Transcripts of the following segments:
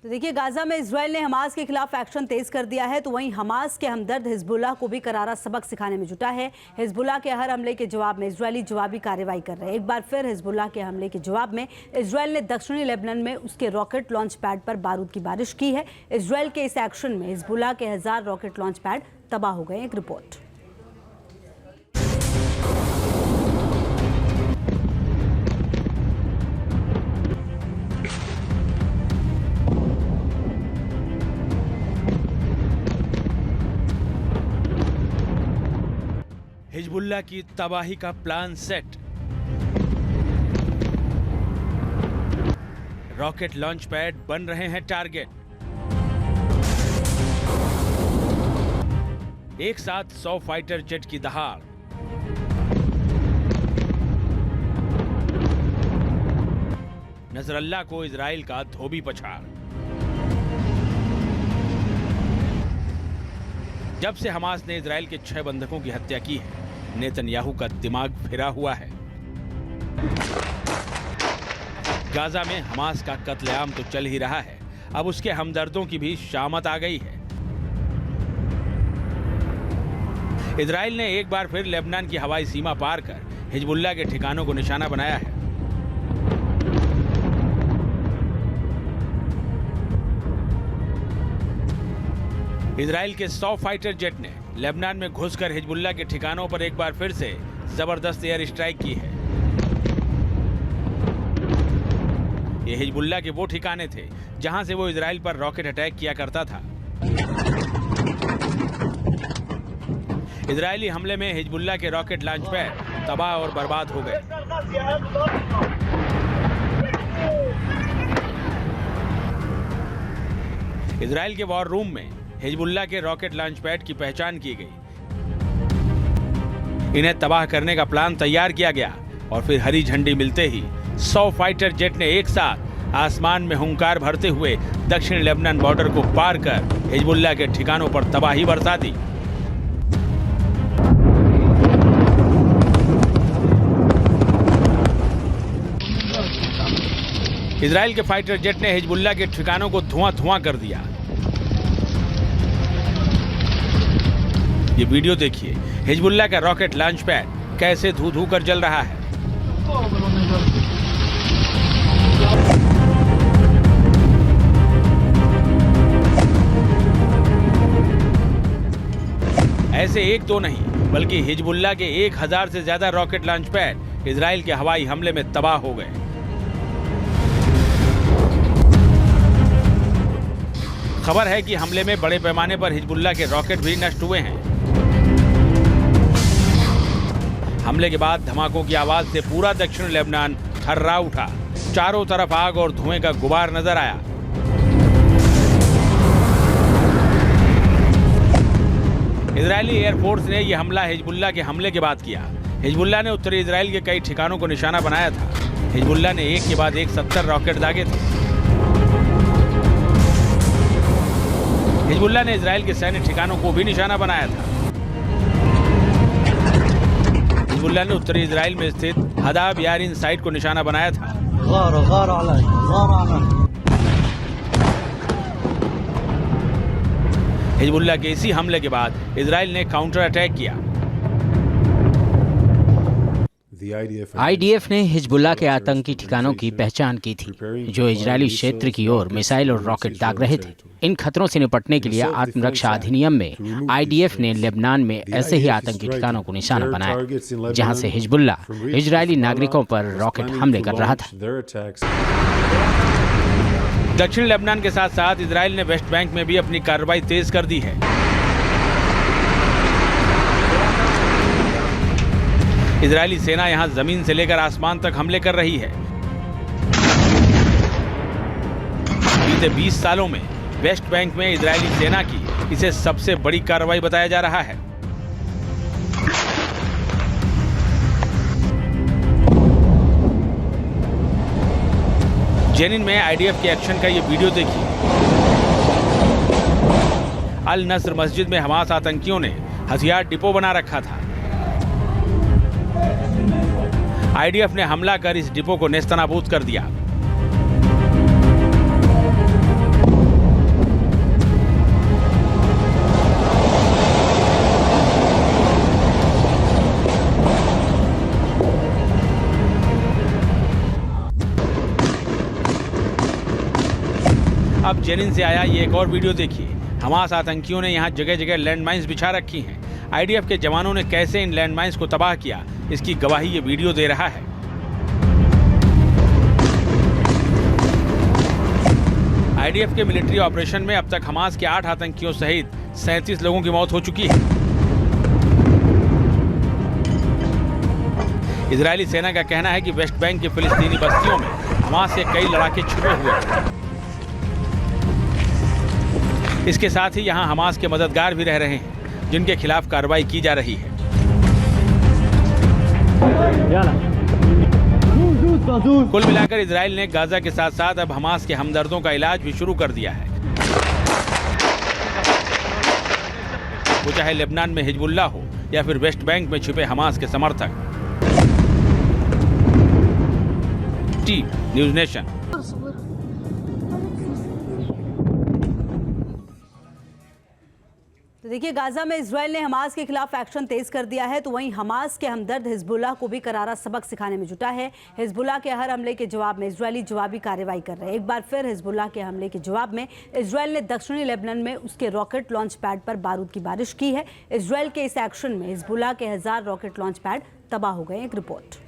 तो देखिए, गाजा में इजराइल ने हमास के खिलाफ एक्शन तेज कर दिया है, तो वहीं हमास के हमदर्द हिजबुल्लाह को भी करारा सबक सिखाने में जुटा है। हिजबुल्लाह के हर हमले के जवाब में इजरायली जवाबी कार्रवाई कर रहे हैं। एक बार फिर हिजबुल्लाह के हमले के जवाब में इजराइल ने दक्षिणी लेबनान में उसके रॉकेट लॉन्च पैड पर बारूद की बारिश की है। इजराइल के इस एक्शन में हिजबुल्लाह के 1000 रॉकेट लॉन्च पैड तबाह हो गए। एक रिपोर्ट। हिजबुल्लाह की तबाही का plan set. Rocket launch pad बन रहे हैं टारगेट। एक साथ 100 फाइटर जेट की दहाड़। नजरल्लाह को इजराइल का धोबी पछाड़। जब से हमास ने इजराइल के 6 बंधकों की हत्या की है, नेतन्याहू का दिमाग फिरा हुआ है। गाजा में हमास का कत्लेआम तो चल ही रहा है, अब उसके हमदर्दों की भी शामत आ गई है। इजराइल ने एक बार फिर लेबनान की हवाई सीमा पार कर हिजबुल्लाह के ठिकानों को निशाना बनाया है। इजराइल के 100 फाइटर जेट ने लेबनान में घुसकर हिजबुल्लाह के ठिकानों पर एक बार फिर से जबरदस्त एयर स्ट्राइक की है। ये हिजबुल्लाह के वो ठिकाने थे जहां से वो इजराइल पर रॉकेट अटैक किया करता था। इजरायली हमले में हिजबुल्लाह के रॉकेट लॉन्च पैड तबाह और बर्बाद हो गए। इजराइल के वॉर रूम में हिजबुल्लाह के रॉकेट लॉन्च पैड की पहचान की गई। इन्हें तबाह करने का प्लान तैयार किया गया और फिर हरी झंडी मिलते ही 100 फाइटर जेट ने एक साथ आसमान में हुंकार भरते हुए दक्षिण लेबनान बॉर्डर को पार कर हिजबुल्लाह के ठिकानों पर तबाही बरसा दी। इजराइल के फाइटर जेट ने हिजबुल्लाह के ठिकानों को धुआं-धुआं कर दिया। ये वीडियो देखिए, हिजबुल्लाह का रॉकेट लॉन्च पैड कैसे धू-धू कर जल रहा है। ऐसे एक दो नहीं, बल्कि हिजबुल्लाह के 1000 से ज्यादा रॉकेट लॉन्च पैड इजराइल के हवाई हमले में तबाह हो गए। खबर है कि हमले में बड़े पैमाने पर हिजबुल्लाह के रॉकेट भी नष्ट हुए हैं। हमले के बाद धमाकों की आवाज से पूरा दक्षिण लेबनान थर्रा उठा। चारों तरफ आग और धुएं का गुबार नजर आया। इजरायली एयरफोर्स ने यह हमला हिजबुल्लाह के हमले के बाद किया। हिजबुल्लाह ने उत्तरी इजराइल के कई ठिकानों को निशाना बनाया था। हिजबुल्लाह ने एक के बाद एक 70 रॉकेट दागे थे। हिजबुल्लाह ने इजराइल के सैन्य ठिकानों को भी निशाना बनाया था। हिजबुल्लाह ने उत्तरी इजराइल में स्थित हदाब यारिन साइट को निशाना बनाया था। हिजबुल्लाह के इसी हमले के बाद इजराइल ने काउंटर अटैक किया। आईडीएफ ने हिजबुल्लाह के आतंकी ठिकानों की पहचान की थी, जो इजरायली क्षेत्र की ओर मिसाइल और रॉकेट दाग रहे थे। इन खतरों से निपटने के लिए आत्मरक्षा अधिनियम में आईडीएफ ने लेबनान में ऐसे ही आतंकी ठिकानों को निशाना बनाया, जहां से हिजबुल्लाह इजरायली नागरिकों पर रॉकेट हमले कर रहा था। दक्षिण लेबनान के साथ साथ इजराइल ने वेस्ट बैंक में भी अपनी कार्रवाई तेज कर दी है। इजरायली सेना यहां जमीन से लेकर आसमान तक हमले कर रही है। बीते 20 सालों में वेस्ट बैंक में इजरायली सेना की इसे सबसे बड़ी कार्रवाई बताया जा रहा है। जेनिन में आईडीएफ के एक्शन का ये वीडियो देखिए। अल नस्र मस्जिद में हमास आतंकियों ने हथियार डिपो बना रखा था। आईडीएफ ने हमला कर इस डिपो को नेस्तनाबूद कर दिया। अब जेनिन से आया ये एक और वीडियो देखिए। हमास आतंकियों ने यहाँ जगह जगह लैंडमाइंस बिछा रखी हैं। आईडीएफ के जवानों ने कैसे इन लैंडमाइंस को तबाह किया, इसकी गवाही ये वीडियो दे रहा है। आईडीएफ के मिलिट्री ऑपरेशन में अब तक हमास के 8 आतंकियों सहित 37 लोगों की मौत हो चुकी है। इजरायली सेना का कहना है कि वेस्ट बैंक की फिलिस्तीनी बस्तियों में हमास के कई लड़ाके छुपे हुए हैं। इसके साथ ही यहां हमास के मददगार भी रह रहे हैं, जिनके खिलाफ कार्रवाई की जा रही है। कुल मिलाकर इजराइल ने गाजा के साथ साथ अब हमास के हमदर्दों का इलाज भी शुरू कर दिया है। वो चाहे लेबनान में हिजबुल्लाह हो या फिर वेस्ट बैंक में छुपे हमास के समर्थक। T news nation. तो देखिए, गाजा में इजराइल ने हमास के खिलाफ एक्शन तेज कर दिया है, तो वहीं हमास के हमदर्द हिजबुल्लाह को भी करारा सबक सिखाने में जुटा है। हिजबुल्लाह के हर हमले के जवाब में इजरायली जवाबी कार्रवाई कर रहे हैं। एक बार फिर हिजबुल्लाह के हमले के जवाब में इजराइल ने दक्षिणी लेबनान में उसके रॉकेट लॉन्च पैड पर बारूद की बारिश की है। इजराइल के इस एक्शन में हिजबुल्लाह के 1000 रॉकेट लॉन्च पैड तबाह हो गए। एक रिपोर्ट।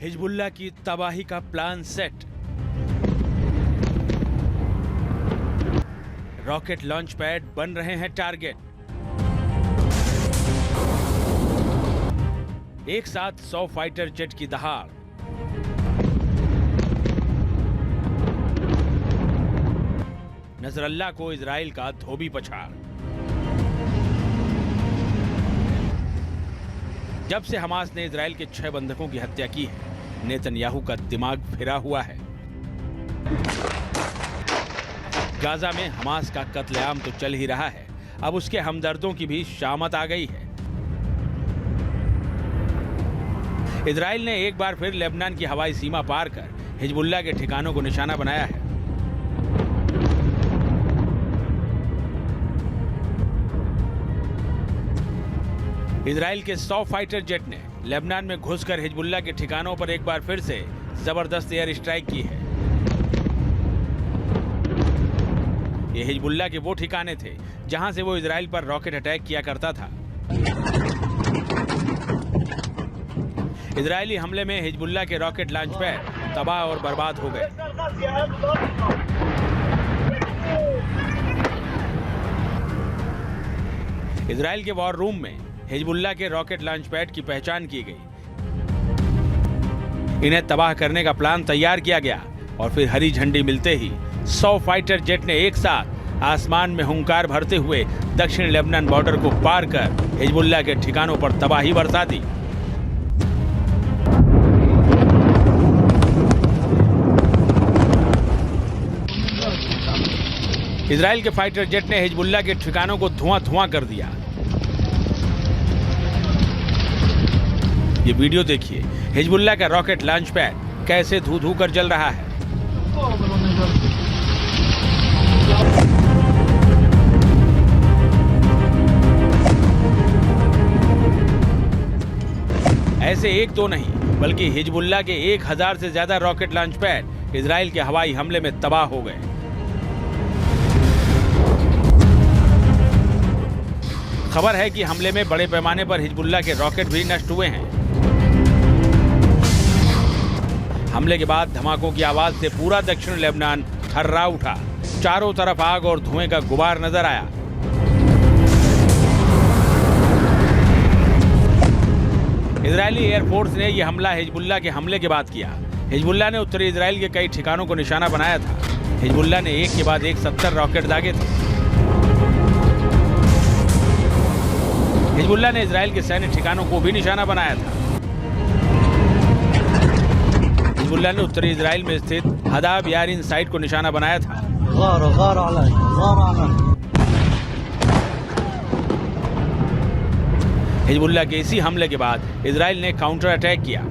हिजबुल्लाह की तबाही का plan set. Rocket launch pad बन रहे हैं टारगेट। एक साथ 100 फाइटर जेट की दहाड़। नजरल्लाह को इजराइल का धोबी पछाड़। जब से हमास ने इजराइल के 6 बंधकों की हत्या की है, नेतन्याहू का दिमाग फिरा हुआ है। गाजा में हमास का कत्लेआम तो चल ही रहा है, अब उसके हमदर्दों की भी शामत आ गई है। इजराइल ने एक बार फिर लेबनान की हवाई सीमा पार कर हिजबुल्लाह के ठिकानों को निशाना बनाया है। इजराइल के 100 फाइटर जेट ने लेबनान में घुसकर हिजबुल्लाह के ठिकानों पर एक बार फिर से जबरदस्त एयर स्ट्राइक की है। ये हिजबुल्लाह के वो ठिकाने थे जहां से वो इजराइल पर रॉकेट अटैक किया करता था। इजरायली हमले में हिजबुल्लाह के रॉकेट लॉन्च पैड तबाह और बर्बाद हो गए। इजराइल के वॉर रूम में हिजबुल्लाह के रॉकेट लॉन्च पैड की पहचान की गई। इन्हें तबाह करने का प्लान तैयार किया गया और फिर हरी झंडी मिलते ही 100 फाइटर जेट ने एक साथ आसमान में हुंकार भरते हुए दक्षिण लेबनान बॉर्डर को पार कर हिजबुल्लाह के ठिकानों पर तबाही बरसा दी। इजराइल के फाइटर जेट ने हिजबुल्लाह के ठिकानों को धुआं कर दिया। ये वीडियो देखिए, हिजबुल्लाह का रॉकेट लॉन्च पैड कैसे धू कर जल रहा है। ऐसे एक दो नहीं, बल्कि हिजबुल्लाह के 1000 से ज्यादा रॉकेट लॉन्च पैड इजराइल के हवाई हमले में तबाह हो गए। खबर है कि हमले में बड़े पैमाने पर हिजबुल्लाह के रॉकेट भी नष्ट हुए हैं। हमले के बाद धमाकों की आवाज से पूरा दक्षिण लेबनान थर्रा उठा। चारों तरफ आग और धुएं का गुबार नजर आया। इजरायली एयरफोर्स ने यह हमला हिजबुल्लाह के हमले के बाद किया। हिजबुल्लाह ने उत्तरी इजराइल के कई ठिकानों को निशाना बनाया था। हिजबुल्लाह ने एक के बाद एक 70 रॉकेट दागे थे। हिजबुल्लाह ने इजराइल के सैन्य ठिकानों को भी निशाना बनाया था। हिजबुल्लाह ने उत्तरी इजराइल में स्थित हदाब यारीन साइट को निशाना बनाया था। हिजबुल्लाह के इसी हमले के बाद इजराइल ने काउंटर अटैक किया।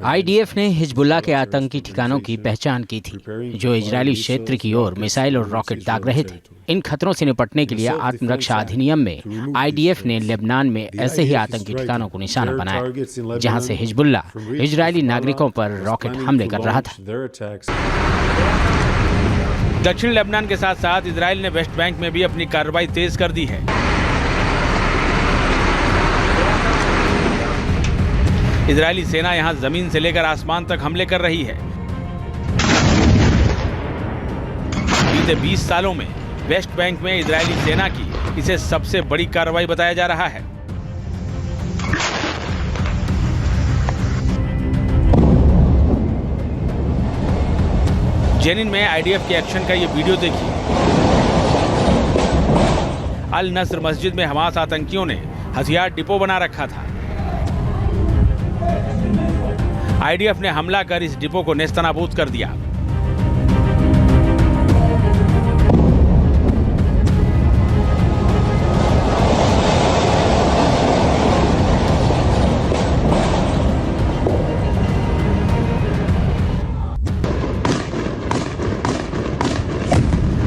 आईडीएफ ने हिजबुल्लाह के आतंकी ठिकानों की पहचान की थी, जो इजरायली क्षेत्र की ओर मिसाइल और रॉकेट दाग रहे थे। इन खतरों से निपटने के लिए आत्मरक्षा अधिनियम में आईडीएफ ने लेबनान में ऐसे ही आतंकी ठिकानों को निशाना बनाया, जहां से हिजबुल्लाह इजरायली नागरिकों पर रॉकेट हमले कर रहा था। दक्षिण लेबनान के साथ साथ इजराइल ने वेस्ट बैंक में भी अपनी कार्रवाई तेज कर दी है। इजरायली सेना यहां जमीन से लेकर आसमान तक हमले कर रही है। बीते 20 सालों में वेस्ट बैंक में इजरायली सेना की इसे सबसे बड़ी कार्रवाई बताया जा रहा है। जेनिन में आईडीएफ के एक्शन का ये वीडियो देखिए। अल नस्र मस्जिद में हमास आतंकियों ने हथियार डिपो बना रखा था। आईडीएफ ने हमला कर इस डिपो को नेस्तनाबूद कर दिया।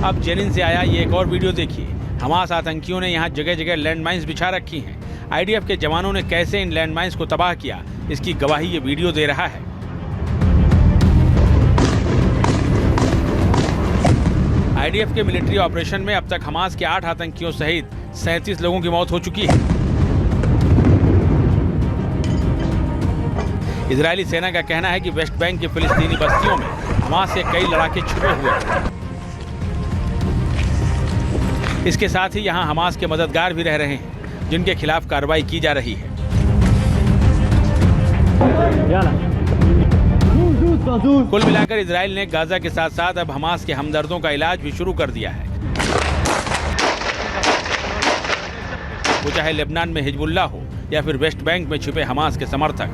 अब जेनिन से आया ये एक और वीडियो देखिए। हमास आतंकियों ने यहां जगह जगह लैंडमाइंस बिछा रखी हैं। आईडीएफ के जवानों ने कैसे इन लैंडमाइंस को तबाह किया, इसकी गवाही ये वीडियो दे रहा है। आईडीएफ के मिलिट्री ऑपरेशन में अब तक हमास के 8 आतंकियों सहित 37 लोगों की मौत हो चुकी है। इजरायली सेना का कहना है कि वेस्ट बैंक की फिलिस्तीनी बस्तियों में हमास के कई लड़ाके छुपे हुए हैं। इसके साथ ही यहां हमास के मददगार भी रह रहे हैं, जिनके खिलाफ कार्रवाई की जा रही है। कुल मिलाकर इजराइल ने गाजा के साथ साथ अब हमास के हमदर्दों का इलाज भी शुरू कर दिया है। वो चाहे लेबनान में हिजबुल्लाह हो या फिर वेस्ट बैंक में छुपे हमास के समर्थक।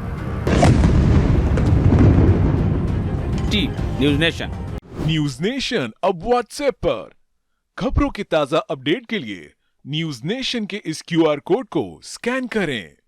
News nation. न्यूज़ नेशन अब व्हाट्सएप पर खबरों की ताजा अपडेट के लिए न्यूज़ नेशन के इस क्यूआर कोड को स्कैन करें।